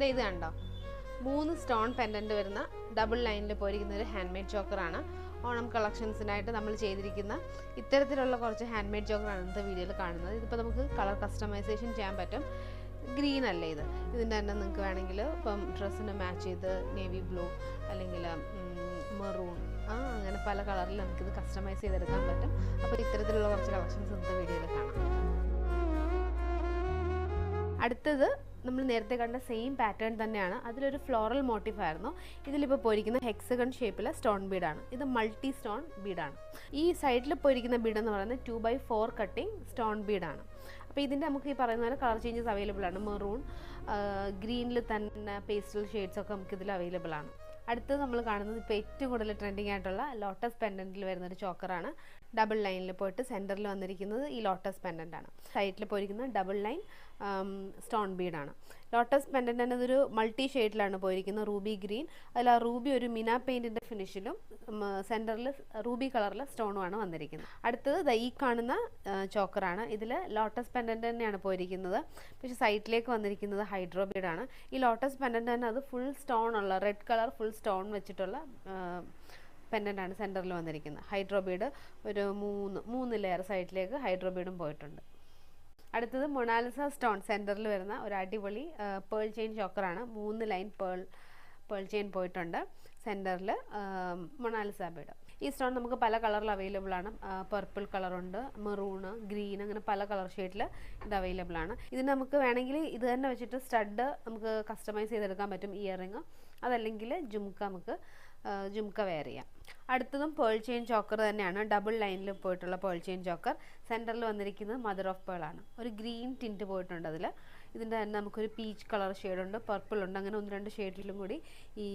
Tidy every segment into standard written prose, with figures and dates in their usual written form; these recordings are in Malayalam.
ഇത് കണ്ടോ, 3 സ്റ്റോൺ പെൻഡൻറ്റ് വരുന്ന ഡബിൾ ലൈനിൽ പോയിരിക്കുന്ന ഒരു ഹാൻഡ് മെയ്ഡ് ചോക്കറാണ്. ഓണം കളക്ഷൻസിനായിട്ട് നമ്മൾ ചെയ്തിരിക്കുന്ന ഇത്തരത്തിലുള്ള കുറച്ച് ഹാൻഡ് മെയ്ഡ് ചോക്കറാണ് ഇന്നത്തെ വീഡിയോയിൽ കാണുന്നത്. ഇതിപ്പോൾ നമുക്ക് കളർ കസ്റ്റമൈസേഷൻ ചെയ്യാൻ പറ്റും. ഗ്രീൻ അല്ലേ ഇതിൻ്റെ തന്നെ നിങ്ങൾക്ക് വേണമെങ്കിൽ ഇപ്പം ഡ്രസ്സിന് മാച്ച് ചെയ്ത് നേവി ബ്ലൂ അല്ലെങ്കിൽ മെറൂൺ അങ്ങനെ പല കളറിൽ നമുക്കിത് കസ്റ്റമൈസ് ചെയ്തെടുക്കാൻ പറ്റും. അപ്പോൾ ഇത്തരത്തിലുള്ള കുറച്ച് കളക്ഷൻസ് ഇന്നത്തെ വീഡിയോയിൽ കാണാം. അടുത്തത് നമ്മൾ നേരത്തെ കണ്ട സെയിം പാറ്റേൺ തന്നെയാണ്. അതിലൊരു ഫ്ലോറൽ മോട്ടീഫ് ആയിരുന്നു. ഇതിലിപ്പോൾ പോയിരിക്കുന്ന ഹെക്സഗൺ ഷേപ്പിലെ സ്റ്റോൺ ബീഡാണ്. ഇത് മൾട്ടി സ്റ്റോൺ ബീഡാണ്. ഈ സൈഡിൽ പോയിരിക്കുന്ന ബീഡ് എന്ന് പറയുന്നത് 2x4 കട്ടിങ് സ്റ്റോൺ ബീഡാണ്. അപ്പോൾ ഇതിൻ്റെ നമുക്ക് ഈ പറയുന്ന പോലെ കളർ ചേഞ്ചസ് അവൈലബിൾ ആണ്. മെറൂൺ, ഗ്രീനിൽ തന്നെ പേസ്റ്റൽ ഷെയ്ഡ്സ് ഒക്കെ നമുക്ക് ഇതിൽ അവൈലബിൾ ആണ്. അടുത്തത് നമ്മൾ കാണുന്നത് ഇപ്പോൾ ഏറ്റവും കൂടുതൽ ട്രെൻഡിങ് ആയിട്ടുള്ള ലോട്ടസ് പെൻഡൻറ്റിൽ വരുന്നൊരു ചോക്കറാണ്. ഡബിൾ ലൈനിൽ പോയിട്ട് സെൻറ്ററിൽ വന്നിരിക്കുന്നത് ഈ ലോട്ടസ് പെൻഡൻ്റാണ്. സൈഡിൽ പോയിരിക്കുന്നത് ഡബിൾ ലൈൻ സ്റ്റോൺ ബീഡാണ്. ലോട്ടസ് പെൻഡൻ്റ് തന്നെ ഇതൊരു മൾട്ടി ഷെയ്ഡിലാണ് പോയിരിക്കുന്നത്. റൂബി ഗ്രീൻ, അതിൽ ആ റൂബി ഒരു മിന പെയിൻറ്റിൻ്റെ ഫിനിഷിലും സെൻറ്ററിൽ റൂബി കളറിലെ സ്റ്റോണുമാണ് വന്നിരിക്കുന്നത്. അടുത്തത് ഈ കാണുന്ന ചോക്കറാണ്. ഇതിൽ ലോട്ടസ് പെൻഡൻ്റ് തന്നെയാണ് പോയിരിക്കുന്നത്, പക്ഷേ സൈഡിലേക്ക് വന്നിരിക്കുന്നത് ഹൈഡ്രോ ബീഡാണ്. ഈ ലോട്ടസ് പെൻഡൻ്റ് തന്നെ അത് ഫുൾ സ്റ്റോൺ ഉള്ള റെഡ് കളർ ഫുൾ സ്റ്റോൺ വെച്ചിട്ടുള്ള പെൻഡൻ്റാണ് സെൻറ്ററിൽ വന്നിരിക്കുന്നത്. ഹൈഡ്രോ ബീഡ് ഒരു മൂന്ന് ലെയർ സൈഡിലേക്ക് ഹൈഡ്രോ ബീഡും പോയിട്ടുണ്ട്. അടുത്തത് മൊണാലിസ സ്റ്റോൺ സെൻറ്ററിൽ വരുന്ന ഒരു അടിപൊളി പേൾ ചെയിൻ ചോക്കറാണ്. 3 ലൈൻ പേൾ ചെയിൻ പോയിട്ടുണ്ട്. സെൻറ്ററിൽ മൊണാലിസ ബീഡ്. ഈ സ്റ്റോൺ നമുക്ക് പല കളറിൽ അവൈലബിൾ ആണ്. പർപ്പിൾ കളറുണ്ട്, മെറൂണ്, ഗ്രീൻ, അങ്ങനെ പല കളർ ഷെയ്ഡിൽ ഇത് അവൈലബിൾ ആണ്. ഇതിന് നമുക്ക് വേണമെങ്കിൽ ഇത് തന്നെ വെച്ചിട്ട് സ്റ്റഡ് നമുക്ക് കസ്റ്റമൈസ് ചെയ്തെടുക്കാൻ പറ്റും. ഇയറിങ് അതല്ലെങ്കിൽ ജുംക്ക വെയർ ചെയ്യാം. അടുത്തതും പേൾ ചെയിൻ ചോക്കർ തന്നെയാണ്. ഡബിൾ ലൈനിൽ പോയിട്ടുള്ള പേൾ ചെയിൻ ചോക്കർ. സെൻറ്ററിൽ വന്നിരിക്കുന്നത് മദർ ഓഫ് പേൾ ആണ്. ഒരു ഗ്രീൻ ടിൻറ്റ് പോയിട്ടുണ്ട് അതിൽ. ഇതിൻ്റെ തന്നെ നമുക്കൊരു പീച്ച് കളർ ഷെയ്ഡുണ്ട്, പർപ്പിൾ ഉണ്ട്, അങ്ങനെ 1-2 ഷെയ്ഡിലും കൂടി ഈ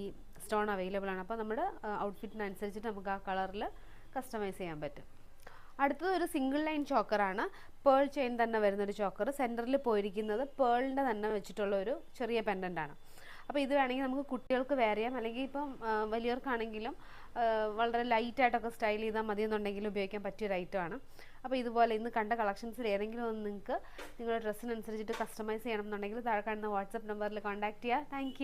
സ്റ്റോൺ അവൈലബിൾ ആണ്. അപ്പോൾ നമ്മുടെ ഔട്ട്ഫിറ്റിനനുസരിച്ചിട്ട് നമുക്ക് ആ കളറിൽ കസ്റ്റമൈസ് ചെയ്യാൻ പറ്റും. അടുത്തത് ഒരു സിംഗിൾ ലൈൻ ചോക്കറാണ്. പേൾ ചെയിൻ തന്നെ വരുന്നൊരു ചോക്കർ. സെൻറ്ററിൽ പോയിരിക്കുന്നത് പേളിൻ്റെ തന്നെ വെച്ചിട്ടുള്ള ഒരു ചെറിയ പെൻഡൻ്റാണ്. അപ്പോൾ ഇത് വേണമെങ്കിൽ നമുക്ക് കുട്ടികൾക്ക് വെയർ ചെയ്യാം, അല്ലെങ്കിൽ ഇപ്പം വലിയവർക്കാണെങ്കിലും വളരെ ലൈറ്റായിട്ടൊക്കെ സ്റ്റൈൽ ചെയ്താൽ മതി എന്നുണ്ടെങ്കിൽ ഉപയോഗിക്കാൻ പറ്റിയൊരു ഐറ്റമാണ്. അപ്പോൾ ഇതുപോലെ ഇന്ന് കണ്ട കളക്ഷൻസിൽ ഏതെങ്കിലും ഒന്ന് നിങ്ങൾക്ക് നിങ്ങളുടെ ഡ്രസ്സിനനുസരിച്ചിട്ട് കസ്റ്റമൈസ് ചെയ്യണം എന്നുണ്ടെങ്കിൽ താഴെ കാണുന്ന വാട്സപ്പ് നമ്പറിൽ കോൺടാക്റ്റ് ചെയ്യുക. താങ്ക്